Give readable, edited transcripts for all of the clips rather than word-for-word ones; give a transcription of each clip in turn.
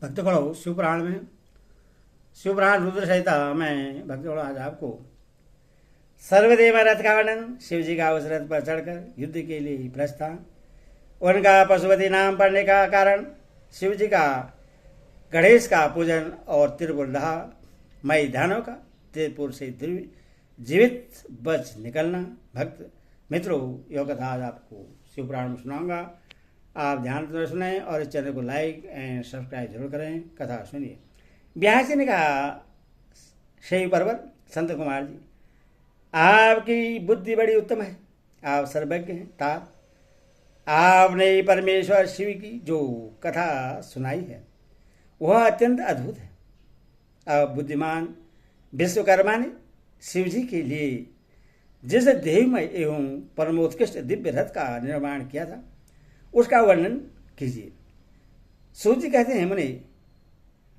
भक्तगणों, शिवपुराण में शिवपुराण रुद्र संहिता में भक्तगणों आज आपको सर्वदेव रथ का वर्णन, शिव जी का उस रथ पर चढ़कर युद्ध के लिए ही प्रस्थान, उनका पशुपति नाम पड़ने का कारण, शिव जी का गणेश का पूजन और त्रिपुरधा मई ध्यानों का त्रिपुर से जीवित बच निकलना। भक्त मित्रों, यह कथा आज आपको शिवपुराण में सुनाऊंगा। आप ध्यान से सुने और इस चैनल को लाइक एंड सब्सक्राइब जरूर करें। कथा सुनिए। ब्यास जी ने कहा, शैव पर्वत संत कुमार जी, आपकी बुद्धि बड़ी उत्तम है, आप सर्वज्ञ हैं। तात आपने परमेश्वर शिव की जो कथा सुनाई है वह अत्यंत अद्भुत है। अब बुद्धिमान विश्वकर्मा ने शिव जी के लिए जिस देवमय एवं परमोत्कृष्ट दिव्य रथ का निर्माण किया था उसका वर्णन कीजिए। सूत जी कहते हैं, मुनि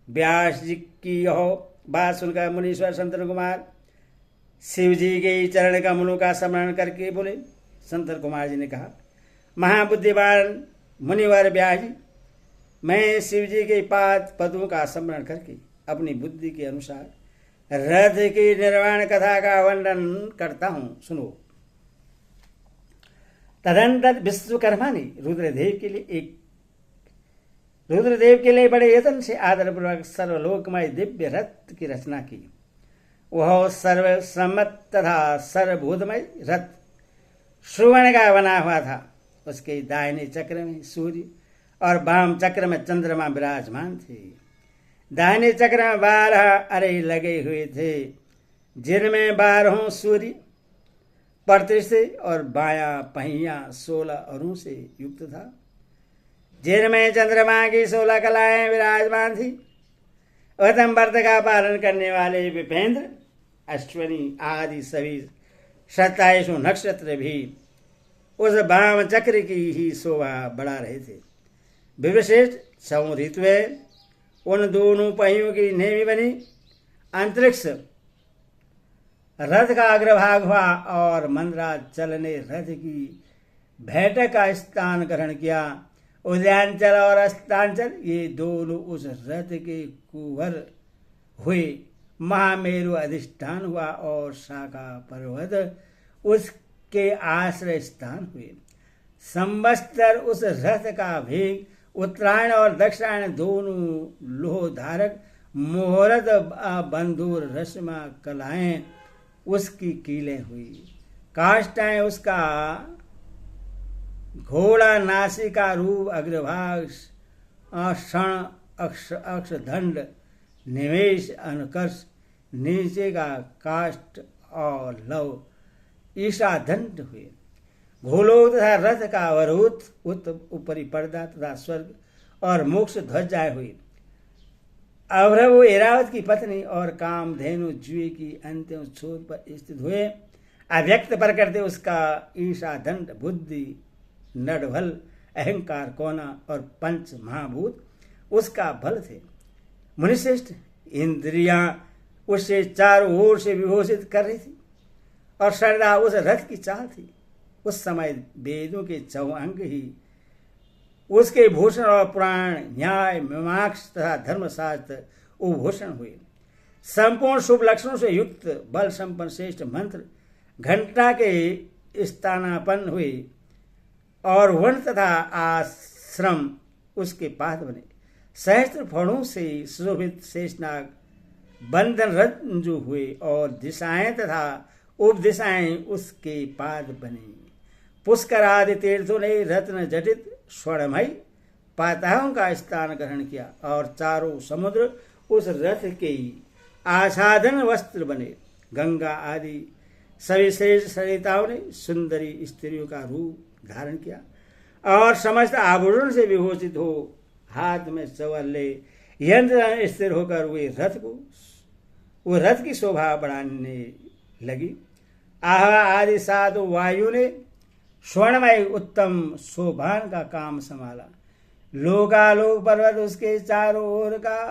व्यास जी की यह बात सुनकर मुनीश्वर संतन कुमार शिव जी के चरण कमलों का स्मरण करके बोले। संतन कुमार जी ने कहा, महाबुद्धिमान मुनिवर व्यास जी, मैं शिव जी के पाद पदों का स्मरण करके अपनी बुद्धि के अनुसार रथ की निर्माण कथा का वर्णन करता हूं, सुनो। तदनंतर विश्वकर्मा ने रुद्रदेव के लिए बड़े यत्न से आदरपूर्वक सर्वलोकमय दिव्य रथ की रचना की। वह सर्वसम्मत तथा सर्वभूतमय रथ सुवर्ण का बना हुआ था। उसके दाहिने चक्र में सूर्य और वाम चक्र में चंद्रमा विराजमान थे। दाहिने चक्र में 12 अरे लगे हुए थे, जिनमें 12 सूर्य प्रति से और बायां पहिया 16 अरों से युक्त था, जिनमें चंद्रमा की 16 कलाएं विराजमान थी। उत्तम व्रत का पालन करने वाले विपेंद्र, अश्विनी आदि सभी 27 नक्षत्र भी उस वाम चक्र की ही शोभा बढ़ा रहे थे। विशेष संरित उन दोनों पहियों की नेमी बनी अंतरिक्ष रथ का अग्रभाग हुआ और मंदराचल ने रथ की बैठक का स्थान ग्रहण किया। उदयांचल और अस्तांचल ये दोनों उस रथ के कुंवर हुए। महामेरु अधिष्ठान हुआ और शाखा पर्वत उसके आश्रय स्थान हुए। संवत्सर उस रथ का वेग, उत्तरायण और दक्षिणायन दोनों लोहधारक मुहूर्त बंधुर रश्मा कलाएं उसकी कीलें हुई। काष्ठाएं उसका घोड़ा, नासिका रूप अग्रभाग, क्षण अक्ष दंड, निवेश अनुकर्ष, नीचे का काष्ठ और लव ईशादंड हुए। घोलोक तथा रथ का अवरोध, ऊपरी पर्दा तथा स्वर्ग और मोक्ष ध्वजाएं हुई। अभ्रव एरावत की पत्नी और कामधेनु जुए की अंतिम छोर पर स्थित हुए। अव्यक्त प्रकृति उसका ईशादंड, बुद्धि, नडभल, अहंकार, कोना और पंच महाभूत उसका बल थे। मुनिश्रेष्ठ, इंद्रियां उससे चारों ओर से विभूषित कर रही थी और श्रद्धा उस रथ की चाल थी। उस समय वेदों के 4 अंग ही उसके भूषण और पुराण, न्याय, मीमांसा तथा धर्मशास्त्र उभूषण हुए। संपूर्ण शुभ लक्षणों से युक्त बल संपन्न श्रेष्ठ मंत्र घंटा के स्थानापन्न हुए और वन तथा आश्रम उसके पाद बने। सहस्त्र फणों से सुशोभित शेषनाग बंधन रंजु हुए और दिशाएं तथा उपदिशाएं उसके पाद बने। पुष्कर आदि तीर्थों ने रत्न जटित स्वर्णमय पाताओं का स्थान ग्रहण किया और चारों समुद्र उस रथ के आसाधन वस्त्र बने। गंगा आदि सभी श्रेष्ठ सरिताओं ने सुंदरी स्त्रियों का रूप धारण किया और समस्त आभूषण से विभूषित हो हाथ में चवल्ले यंत्र स्थिर होकर वो रथ की शोभा बढ़ाने लगी। आहा आदि 7 वायु ने स्वर्णमय उत्तम शोभान का काम संभाला। लोकालोक पर्वत उसके चारों ओर का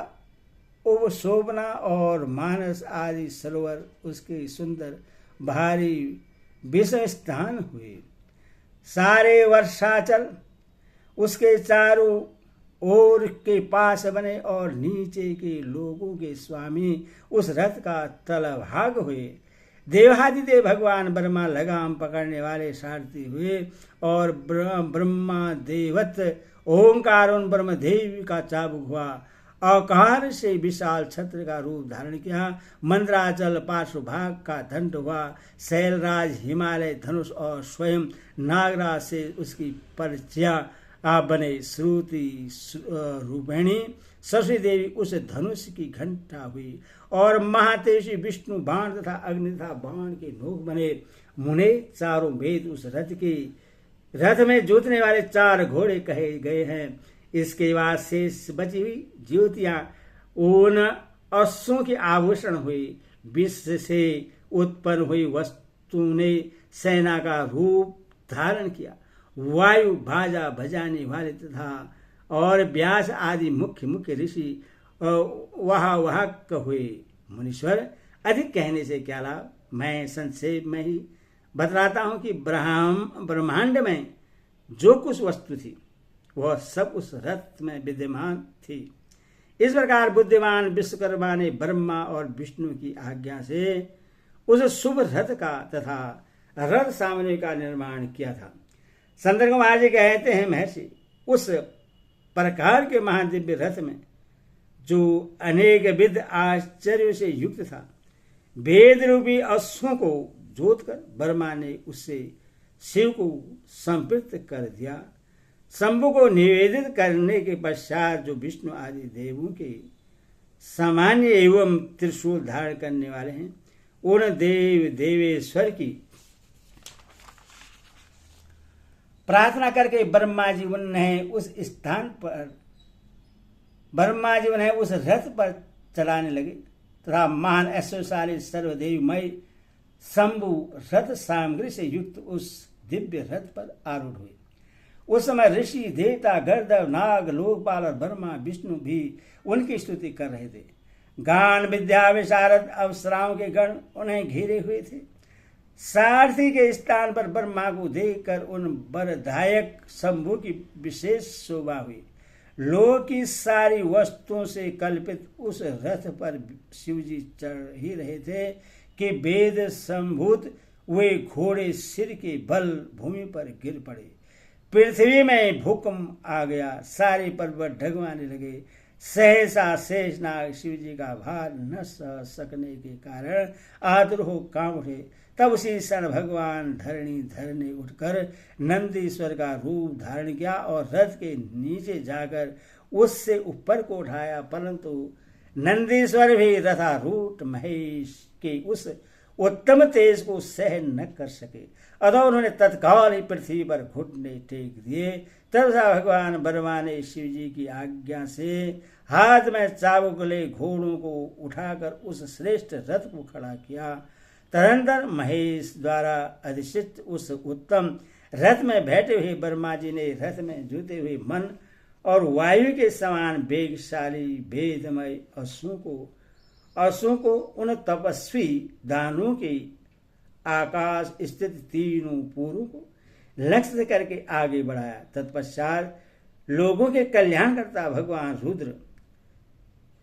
उपशोभना और मानस आदि सरोवर उसके सुंदर भारी विषय स्थान हुए। सारे वर्षाचल उसके चारों और के पास बने और नीचे के लोगों के स्वामी उस रथ का तलभाग हुए। देवादिदेव भगवान ब्रह्मा लगाम पकड़ने वाले सारथी हुए और ब्रह्मा देवत ओंकार उन ब्रह्मदेव का चाबुक हुआ। आकार से विशाल छत्र का रूप धारण किया। मंद्राचल पार्श्वभाग का दंड हुआ। शैलराज हिमालय धनुष और स्वयं नागराज से उसकी परिचया बने। श्रुति रूपिणी सरस्वती देवी उस धनुष की घंटा हुई और महातेजी विष्णु बाण तथा अग्नि तथा बाण के नोक बने। मुने चारों वेद उस रथ में जोतने वाले 4 घोड़े कहे गए हैं। इसके बाद शेष बची हुई ज्योतियां उन अश्वों के आभूषण हुई। विश्व से उत्पन्न हुई वस्तु ने सेना का रूप धारण किया। वायु भाजा भजाने वाले तथा और व्यास आदि मुख्य मुख्य ऋषि वाहक हुए। मुनीश्वर, अधिक कहने से क्या लाभ, मैं संक्षेप में ही बतलाता हूं कि ब्रह्मांड में जो कुछ वस्तु थी वह सब उस रथ में विद्यमान थी। इस प्रकार बुद्धिमान विश्वकर्मा ने ब्रह्मा और विष्णु की आज्ञा से उस शुभ रथ का तथा रथ सामने का निर्माण किया था। संत कुमार जी कहते हैं, महर्षि, उस प्रकार के महादिव्य रथ में जो अनेक विध आश्चर्य से युक्त था, वेद रूपी अश्वों को जोतकर ब्रह्मा ने उससे शिव को संपृक्त कर दिया। शंभु को निवेदित करने के पश्चात जो विष्णु आदि देवों के सामान्य एवं त्रिशूल धारण करने वाले हैं, उन देव देवेश्वर की प्रार्थना करके ब्रह्मा जी उन्हें उस रथ पर चलाने लगे तथा महान ऐश्वर्यशाली सर्वदेवमय शंभु रथ सामग्री से युक्त उस दिव्य रथ पर आरूढ़ हुए। उस समय ऋषि देवता गर्दव नाग लोकपाल और ब्रह्मा विष्णु भी उनकी स्तुति कर रहे थे। गान विद्या विशारद अप्सराओं के गण उन्हें घेरे हुए थे। सारथी के स्थान पर ब्रह्मा को देखकर उन वरदायक शंभु की विशेष शोभा हुई। लोक की सारी वस्तुओं से कल्पित उस रथ पर शिवजी चढ़ ही रहे थे कि वेद संभूत वे घोड़े सिर के बल भूमि पर गिर पड़े। पृथ्वी में भूकंप आ गया। सारे पर्वत डगमगाने लगे। सहसा शेषनाग शिवजी का भार न सह सकने के कारण आतुर हो कांप उठे। तब उसी क्षण भगवान धरणी धरने उठकर नंदीश्वर का रूप धारण किया और रथ के नीचे जाकर उससे ऊपर को उठाया, परंतु नंदीश्वर भी रथारूढ़ महेश के उस उत्तम तेज को सहन न कर सके। अतः उन्होंने तत्काल ही पृथ्वी पर घुटने टेक दिए। तब भगवान ब्रह्मा ने शिव जी की आज्ञा से हाथ में चाबुक ले घोड़ों को उठाकर उस श्रेष्ठ रथ को खड़ा किया। तदनंतर महेश द्वारा अधिष्ठित उस उत्तम रथ में बैठे हुए ब्रह्मा जी ने रथ में जुते हुए मन और वायु के समान वेगशाली वेदमय अश्वों को उन तपस्वी दानों के आकाश स्थित तीनों पुरों को लक्ष्य करके आगे बढ़ाया। तत्पश्चात लोगों के कल्याणकर्ता भगवान रुद्र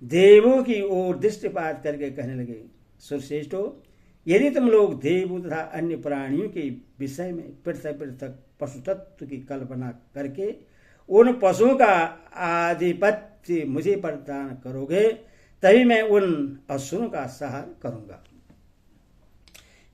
देवों की ओर दृष्टिपात करके कहने लगे, सुरश्रेष्ठो, यदि तुम लोग देव तथा अन्य प्राणियों के विषय में पृथक पृथक पशु तत्व की कल्पना करके उन पशुओं का आधिपत्य मुझे प्रदान करोगे, तभी मैं उन असुरों का सहार करूंगा,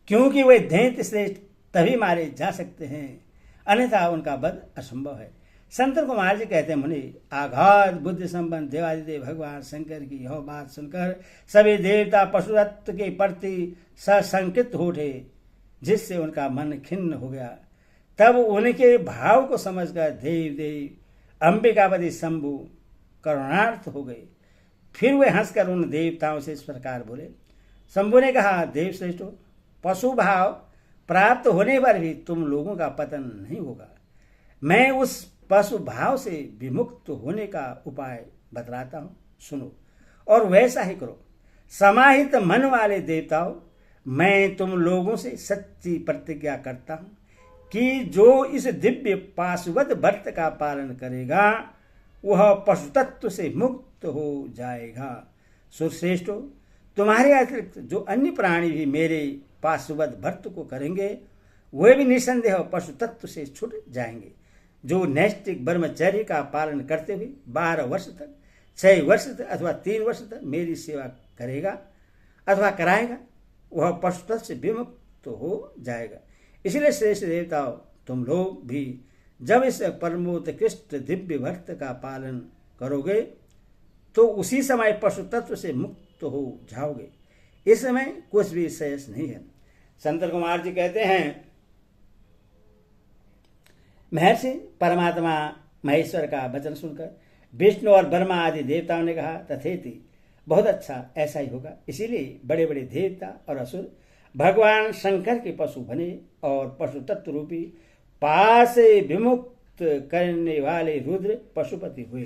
क्योंकि वे दैत्य श्रेष्ठ तभी मारे जा सकते हैं, अन्यथा उनका वध असंभव है। संत कुमार जी कहते हैं, मुनि, आघात बुद्धि संपन्न देवादिदेव भगवान शंकर की यह बात सुनकर सभी देवता पशुतत्व के प्रति सशंकित हो उठे, जिससे उनका मन खिन्न हो गया। तब उनके भाव को समझकर देव अंबिकापति शंभु करुणार्थ हो गए। फिर वे हंसकर उन देवताओं से इस प्रकार बोले। शंभु ने कहा, देव श्रेष्ठो, पशु भाव प्राप्त होने पर भी तुम लोगों का पतन नहीं होगा। मैं उस पशु भाव से विमुक्त होने का उपाय बतलाता हूं, सुनो और वैसा ही करो। समाहित मन वाले देवताओं, मैं तुम लोगों से सच्ची प्रतिज्ञा करता हूं कि जो इस दिव्य पाशुवत व्रत का पालन करेगा वह पशु तत्व से मुक्त हो जाएगा। सुरश्रेष्ठो, तुम्हारे अतिरिक्त जो अन्य प्राणी भी मेरे पाशुबद्ध भक्त को करेंगे वे भी निसंदेह पशु तत्व से छूट जाएंगे। जो नैष्ठिक ब्रह्मचर्य का पालन करते हुए 12 वर्ष तक, 6 वर्ष तक अथवा 3 वर्ष तक मेरी सेवा करेगा अथवा कराएगा वह पशु तत्व से विमुक्त हो जाएगा। इसलिए श्रेष्ठ देवताओं, तुम लोग भी जब इस परमोत्कृष्ट दिव्य भक्त का पालन करोगे तो उसी समय पशु तत्व से मुक्त हो जाओगे। इस समय कुछ भी शेष नहीं है। संत कुमार जी कहते हैं, महर्षि परमात्मा महेश्वर का वचन सुनकर विष्णु और ब्रह्मा आदि देवताओं ने कहा, तथेति, बहुत अच्छा, ऐसा ही होगा। इसीलिए बड़े बड़े देवता और असुर भगवान शंकर के पशु बने और पशु तत्व रूपी पास से विमुक्त करने वाले रुद्र पशुपति हुए।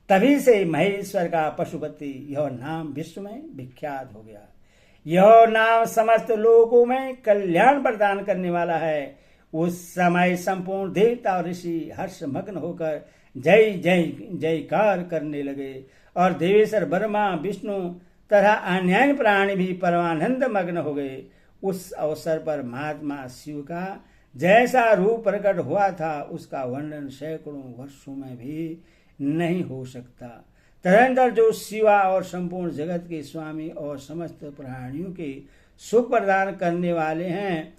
तभी से महेश्वर का पशुपति यह नाम विश्व में विख्यात हो गया। यह नाम समस्त लोगों में कल्याण प्रदान करने वाला है। उस समय संपूर्ण देवता और ऋषि हर्षमग्न होकर जय जय जयकार करने लगे और देवेश्वर ब्रह्मा विष्णु तथा अन्य प्राणी भी परमानंद मग्न हो गए। उस अवसर पर महात्मा शिव का जैसा रूप प्रकट हुआ था उसका वर्णन सैकड़ों वर्षों में भी नहीं हो सकता। तदनंतर जो शिवा और संपूर्ण जगत के स्वामी और समस्त प्राणियों के सुख प्रदान करने वाले हैं,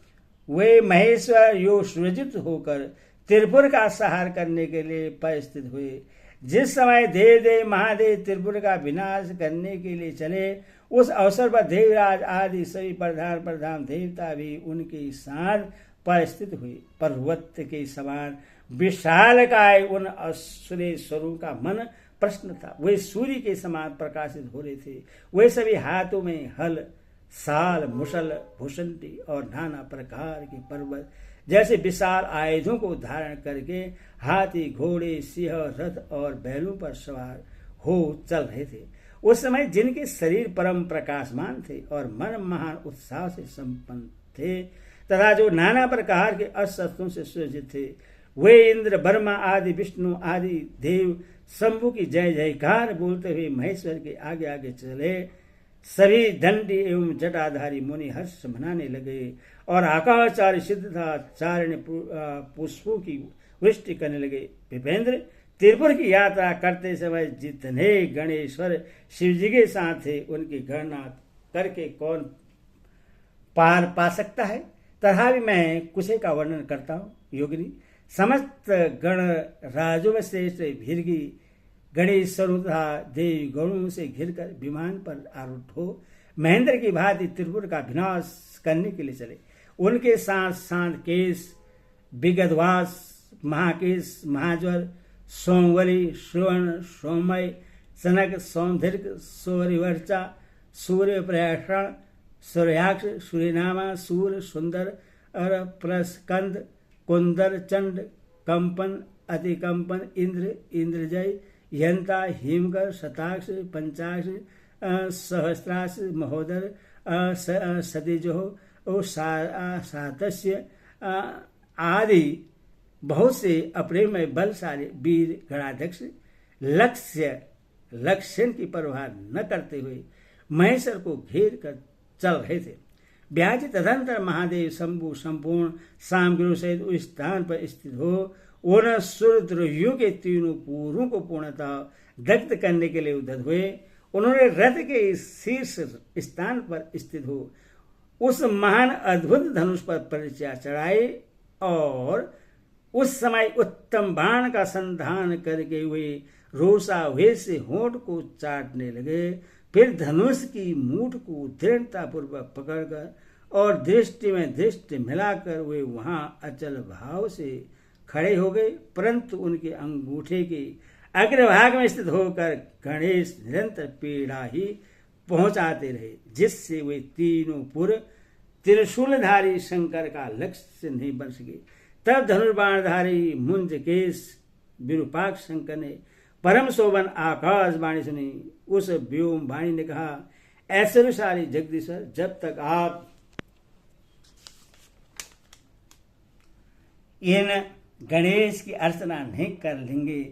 वे महेश्वर योग सृजित होकर त्रिपुर का संहार करने के लिए परिस्थित हुए। जिस समय देव महादेव त्रिपुर का विनाश करने के लिए चले, उस अवसर पर देवराज आदि सभी प्रधान देवता भी उनके साथ परिस्थित हुए। पर्वत के समान विशालकाय उन असुरेश्वरों का मन प्रश्न था। वे सूर्य के समान प्रकाशित हो रहे थे। वे सभी हाथों में हल, साल, मुसल, भूषंती और नाना प्रकार के पर्वत जैसे विशाल आयुधों को धारण करके हाथी, घोड़े, सिंह, रथ और बैलों पर सवार हो चल रहे थे। उस समय जिनके शरीर परम प्रकाशमान थे और मन महान उत्साह से संपन्न थे तथा जो नाना प्रकार के अस्त्रों से सुसज्जित थे, वे इंद्र, ब्रह्मा आदि, विष्णु आदि देव शंभु की जय जयकार बोलते हुए महेश्वर के आगे आगे चले। सभी दंडी एवं जटाधारी मुनि हर्ष मनाने लगे और आकाशचार्य सिद्धाचार्य पुष्पों की वृष्टि करने लगे। विपेंद्र, त्रिपुर की यात्रा करते समय जितने गणेश्वर शिव जी के साथ थे उनकी गणना करके कौन पार पा सकता है। तथापि मैं कुछ का वर्णन करता हूँ। योगिनी, समस्त गण राजों में श्रेष्ठ भीर्गी गणेश्वरों तथा देवी गणों से घिरकर विमान पर आरूढ़ हो महेंद्र की भांति त्रिपुर का विनाश करने के लिए चले। उनके साथ शांत केश, विगतवास, महाकेश, महाज्वर, सोमवली, श्रवण, सोमय, सनक, सोमदीर्घ, सूर्यवर्चा, सूर्य प्रयाषण, सूर्याक्ष, सूर्यनामा, सूर्य, सुंदर, प्रस्कंद, कुंदर, चंड, कंपन, अतिकंपन, इंद्र, इंद्रजय, यंता, हिमकर, शताक्ष, पंचाक्ष, सहस्त्राक्ष, महोदर, सतीजो, सातस्य आदि बहुत से अप्रेमय बलशाली वीर गणाध्यक्ष लक्ष्यन की परवाह न करते हुए महेश्वर को घेर कर चल रहे थे। ब्याज तदंतर महादेव शंभु संपूर्ण सामग्री सहित उस स्थान पर स्थित हो उन सूर्यद्रोहियों के तीनों पूर्वों को पूर्णतः दग्ध करने के लिए उद्यत हुए। उन्होंने रथ के शीर्ष स्थान पर स्थित हो उस महान अद्भुत धनुष पर परिचय चढ़ाए और उस समय उत्तम बाण का संधान करके हुए रोषा हुए से होंठ को चाटने लगे। फिर धनुष की मूठ को दृढ़ता पूर्वक पकड़कर और दृष्टि में दृष्टि मिलाकर वे वहां अचल भाव से खड़े हो गए। परंतु उनके अंगूठे के अग्रभाग में स्थित होकर गणेश निरंतर पीड़ा ही पहुंचाते रहे, जिससे वे तीनों पुर त्रिशूलधारी शंकर का लक्ष्य नहीं बन सके। तब धनुर्बाणधारी मुंजकेश विरूपाक्ष शंकर ने परम शोभन आकाशवाणी सुनी। उस व्योम वाणी ने कहा, ऐश्वर्यशाली जगदीश्वर, जब तक आप इन गणेश की अर्चना नहीं कर लेंगे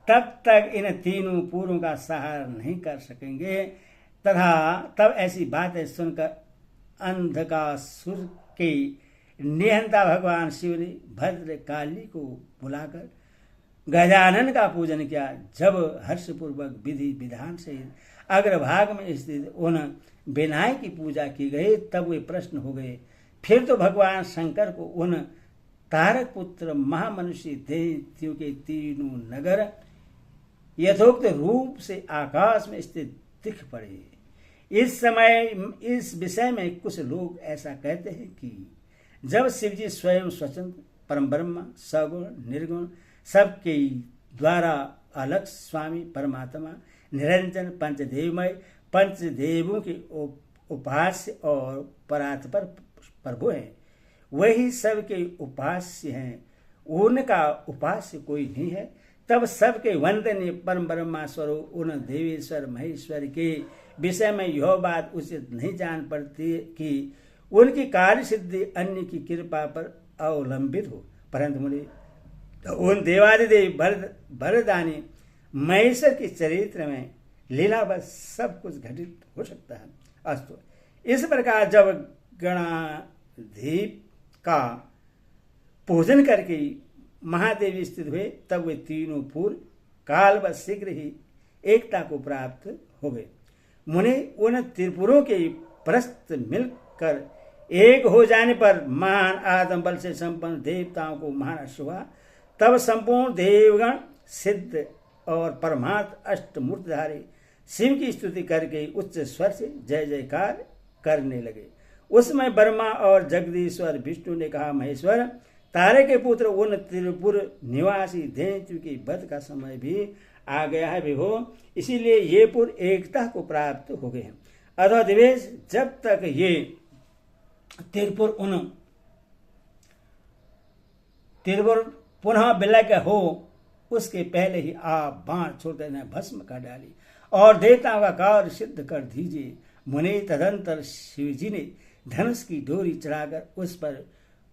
तब तक इन तीनों पूर्वों का सहारा नहीं कर सकेंगे। तथा तब ऐसी बातें सुनकर अंधकासुर की निहंता भगवान शिव ने भद्रकाली को बुलाकर गजानन का पूजन किया। जब हर्षपूर्वक विधि विधान से अग्रभाग में स्थित उन विनायक की पूजा की गई, तब वे प्रश्न हो गए। फिर तो भगवान शंकर को उन तारक पुत्र महामनुष्य दैत्यों के तीनों नगर यथोक्त रूप से आकाश में स्थित दिख पड़े। इस विषय में कुछ लोग ऐसा कहते हैं कि जब शिवजी स्वयं स्वतंत्र परम ब्रह्म सगुण निर्गुण सबके द्वारा अलग स्वामी परमात्मा निरंजन पंचदेवमय पंचदेवों के उपास्य और परात्पर प्रभु हैं, वही सबके उपास्य हैं, उनका उपास्य कोई नहीं है। तब सबके वंदनीय परम ब्रह्मा स्वरूप उन देवेश्वर महेश्वर के विषय में यह बात उचित नहीं जान पड़ती कि उनकी कार्य सिद्धि अन्य की कृपा पर अवलंबित हो, परंतु मुझे उन देवादिदेव भरदानी महेश्वर के चरित्र में लीला बस सब कुछ घटित हो सकता है। अस्तु, इस प्रकार जब गणाधीप का पूजन करके महादेव स्थित हुए, तब वे तीनों पूर्व काल व शीघ्र ही एकता को प्राप्त हो गए। मुनि उन त्रिपुरों के प्रस्त मिलकर एक हो जाने पर महान आत्म बल से संपन्न देवताओं को महान हर्ष हुआ। तब संपूर्ण देवगण सिद्ध और परमार्थ अष्टमूर्तिधारी शिव की स्तुति करके उच्च स्वर से जय जयकार करने लगे। उसमें ब्रह्मा और जगदीश्वर विष्णु ने कहा, महेश्वर, तारे के पुत्र उन त्रिपुर निवासी दैत्यों के वध का समय भी आ गया है विभो, इसीलिए ये पुर एकता को प्राप्त हो गए हैं। अतः दिवेश, जब तक ये त्रिपुर पुनः विलय हो, उसके पहले ही आप बाण छोड़कर इन्हें भस्म कर डाली और देवताओं का कार्य सिद्ध कर दीजिए। मुनि तदंतर शिवजी ने धनुष की डोरी चढ़ाकर उस पर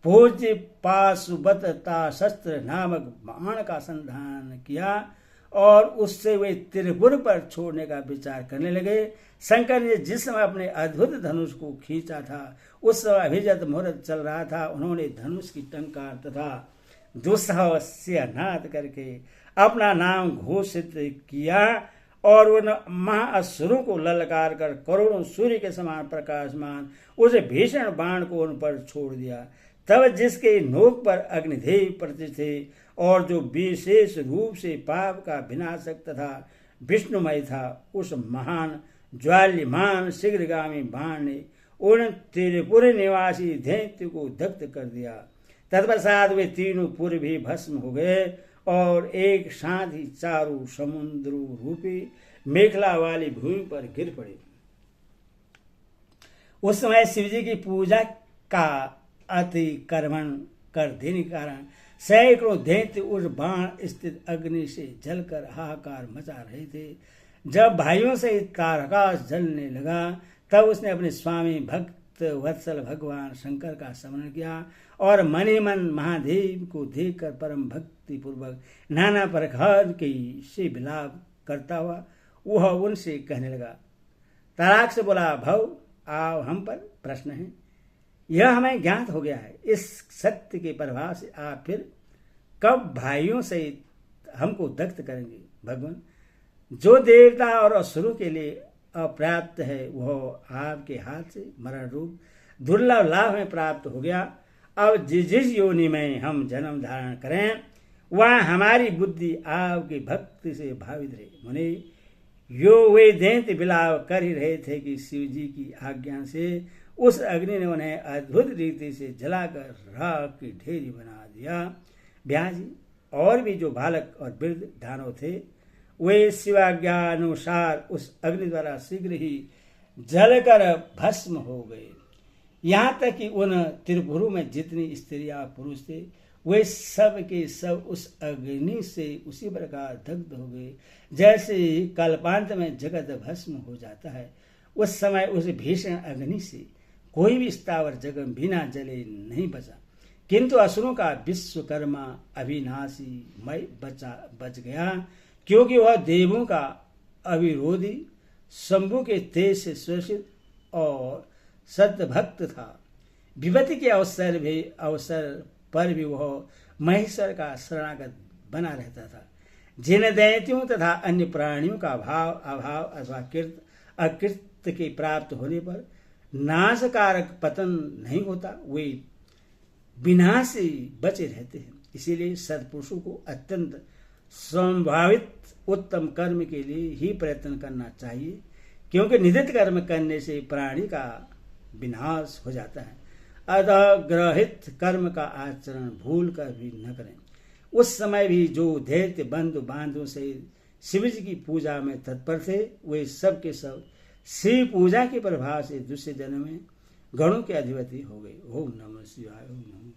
पूज्य पाशुबतता शस्त्र नामक बाण का संधान किया और उससे वे त्रिपुर पर छोड़ने का विचार करने लगे। शंकर ने जिस समय अपने अद्भुत धनुष को खींचा था, उस समय अभिजत मुहूर्त चल रहा था। उन्होंने धनुष की टंकार तथा दुस्सह से नाद करके अपना नाम घोषित किया और उन महाअसुरों को ललकार कर करोड़ों सूर्य के समान प्रकाशमान उस भीषण बाण को उन पर छोड़ दिया। तब जिसके नोक पर अग्निदेव प्रतिष्ठित थे और जो विशेष रूप से पाप का विनाशक तथा विष्णुमय था, उस महान ज्वाल्यमान शीघ्रगामी बाण ने उन त्रिपुर निवासी दैत्य को दग्ध कर दिया। तत्पश्चात वे तीनों पुर भी भस्म हो गए और एक साथ ही चारों समुद्र रूपी मेखला वाली भूमि पर गिर पड़े। उस समय शिवजी की पूजा का अतिक्रमण कर देने के कारण सैकड़ों दैत्य उस बाण स्थित अग्नि से जलकर हाहाकार मचा रहे थे। जब भाइयों से तारकाश जलने लगा, तब उसने अपने स्वामी भक्त वत्सल भगवान शंकर का स्मरण किया और मने मन महादेव को देखकर परम भक्ति पूर्वक नाना प्रकार के से विलाप करता हुआ वह उनसे कहने लगा। ताराक से बोला, भव आओ, हम पर प्रश्न है। यह हमें ज्ञात हो गया है, इस सत्य के प्रभाव से आप फिर कब भाइयों से हमको दग्ध करेंगे। भगवान, जो देवता और असुरों के लिए अप्राप्त है वह आपके हाथ से मरण रूप दुर्लभ लाभ में प्राप्त हो गया। अब जिस योनि में हम जन्म धारण करें, वह हमारी बुद्धि आपकी भक्ति से भावित रहे। मुनि, यो वे दैत्य विलाप कर ही रहे थे कि शिव जी की आज्ञा से उस अग्नि ने उन्हें अद्भुत रीति से जलाकर राख की ढेरी बना दिया। ब्याजी और भी जो बालक और वृद्ध दानव थे, वे शिवाज्ञानुसार उस अग्नि द्वारा शीघ्र ही जलकर भस्म हो गए। यहाँ तक कि उन त्रिपुरों में जितनी स्त्रियां पुरुष थे, वे सब के सब उस अग्नि से उसी प्रकार दग्ध हो गए जैसे कल्पांत में जगत भस्म हो जाता है। उस समय उस भीषण अग्नि से कोई भी स्थावर जगह बिना जले नहीं बचा, किंतु असुरों का विश्वकर्मा अविनाशी मय बच गया, क्योंकि वह देवों का अविरोधी, शंभु के तेज से श्वसित और सद्भक्त था। विपत्ति के अवसर पर भी वह महेश्वर का शरणागत बना रहता था। जिन दैत्यों तथा अन्य प्राणियों का भाव अभाव अथवा अकृत्य के प्राप्त होने पर नाशकारक पतन नहीं होता, वे विनाश से बचे रहते हैं। इसीलिए सत्पुरुषों को अत्यंत संभावित उत्तम कर्म के लिए ही प्रयत्न करना चाहिए, क्योंकि निदित कर्म करने से प्राणी का विनाश हो जाता है। अतः ग्रहित कर्म का आचरण भूल कर भी न करें। उस समय भी जो दैत्य बंधु बांधों से शिव जी की पूजा में तत्पर थे, वे सब के सब शिव पूजा के प्रभाव से दूसरे जन्म में गणों के अधिपति हो गए। ओम नमः शिवाय। ओम नमः